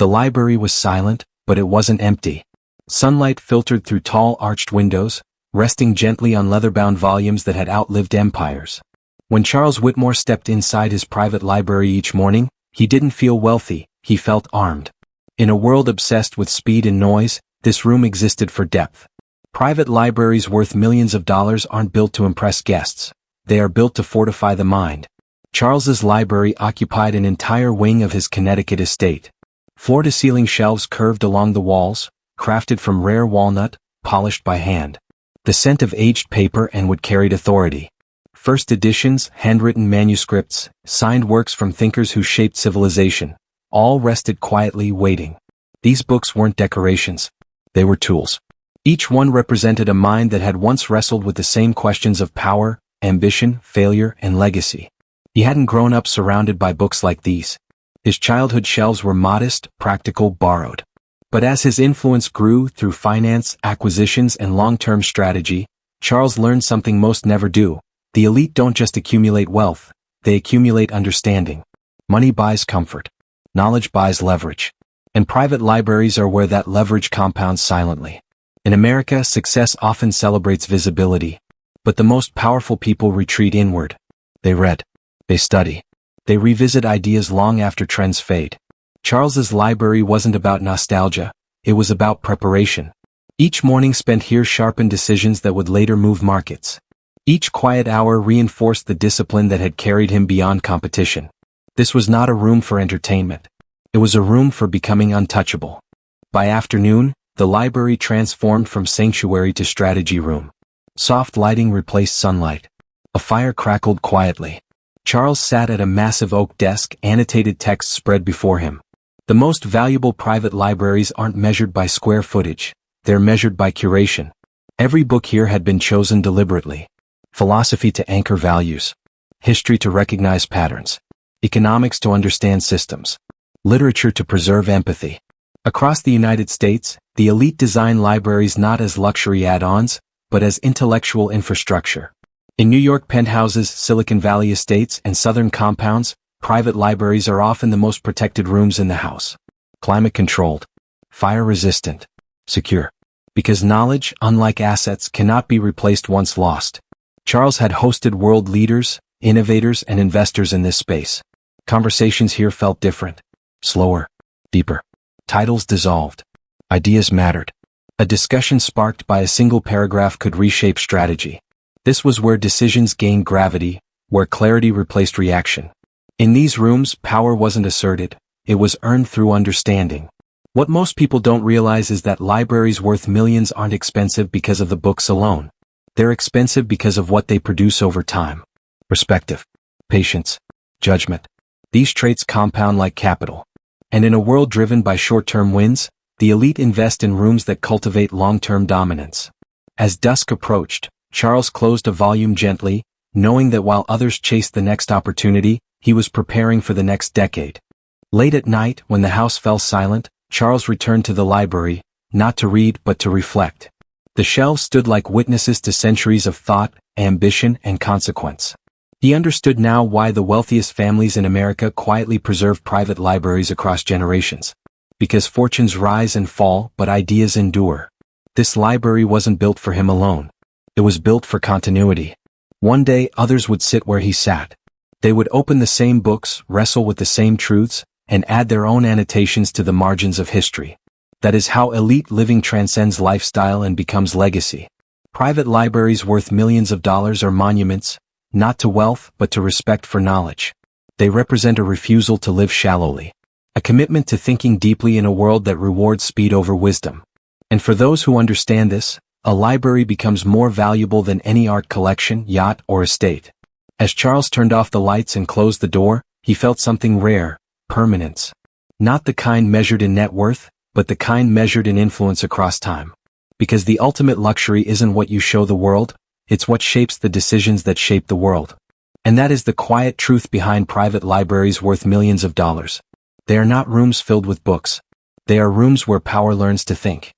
The library was silent, but it wasn't empty. Sunlight filtered through tall arched windows, resting gently on leather-bound volumes that had outlived empires. When Charles Whitmore stepped inside his private library each morning, he didn't feel wealthy, he felt armed. In a world obsessed with speed and noise, this room existed for depth. Private libraries worth millions of dollars aren't built to impress guests. They are built to fortify the mind. Charles's library occupied an entire wing of his Connecticut estate. Floor-to-ceiling shelves curved along the walls, crafted from rare walnut, polished by hand. The scent of aged paper and wood carried authority. First editions, handwritten manuscripts, signed works from thinkers who shaped civilization, all rested quietly waiting. These books weren't decorations. They were tools. Each one represented a mind that had once wrestled with the same questions of power, ambition, failure, and legacy. He hadn't grown up surrounded by books like these. His childhood shelves were modest, practical, borrowed. But as his influence grew through finance, acquisitions, and long-term strategy, Charles learned something most never do. The elite don't just accumulate wealth, they accumulate understanding. Money buys comfort. Knowledge buys leverage. And private libraries are where that leverage compounds silently. In America, success often celebrates visibility. But the most powerful people retreat inward. They read. They study. They revisit ideas long after trends fade. Charles's library wasn't about nostalgia, it was about preparation. Each morning spent here sharpened decisions that would later move markets. Each quiet hour reinforced the discipline that had carried him beyond competition. This was not a room for entertainment. It was a room for becoming untouchable. By afternoon, the library transformed from sanctuary to strategy room. Soft lighting replaced sunlight. A fire crackled quietly. Charles sat at a massive oak desk, annotated texts spread before him. The most valuable private libraries aren't measured by square footage, they're measured by curation. Every book here had been chosen deliberately. Philosophy to anchor values. History to recognize patterns. Economics to understand systems. Literature to preserve empathy. Across the United States, the elite design libraries not as luxury add-ons, but as intellectual infrastructure. In New York penthouses, Silicon Valley estates, and southern compounds, private libraries are often the most protected rooms in the house. Climate-controlled. Fire-resistant. Secure. Because knowledge, unlike assets, cannot be replaced once lost. Charles had hosted world leaders, innovators, and investors in this space. Conversations here felt different. Slower. Deeper. Titles dissolved. Ideas mattered. A discussion sparked by a single paragraph could reshape strategy. This was where decisions gained gravity, where clarity replaced reaction. In these rooms, power wasn't asserted, it was earned through understanding. What most people don't realize is that libraries worth millions aren't expensive because of the books alone. They're expensive because of what they produce over time. Perspective, patience, judgment. These traits compound like capital. And in a world driven by short-term wins, the elite invest in rooms that cultivate long-term dominance. As dusk approached, Charles closed a volume gently, knowing that while others chased the next opportunity, he was preparing for the next decade. Late at night, when the house fell silent, Charles returned to the library, not to read but to reflect. The shelves stood like witnesses to centuries of thought, ambition, and consequence. He understood now why the wealthiest families in America quietly preserve private libraries across generations. Because fortunes rise and fall, but ideas endure. This library wasn't built for him alone. It was built for continuity. One day, others would sit where he sat. They would open the same books, wrestle with the same truths, and add their own annotations to the margins of history. That is how elite living transcends lifestyle and becomes legacy. Private libraries worth millions of dollars are monuments, not to wealth but to respect for knowledge. They represent a refusal to live shallowly. A commitment to thinking deeply in a world that rewards speed over wisdom. And for those who understand this, a library becomes more valuable than any art collection, yacht, or estate. As Charles turned off the lights and closed the door, he felt something rare, permanence. Not the kind measured in net worth, but the kind measured in influence across time. Because the ultimate luxury isn't what you show the world, it's what shapes the decisions that shape the world. And that is the quiet truth behind private libraries worth millions of dollars. They are not rooms filled with books. They are rooms where power learns to think.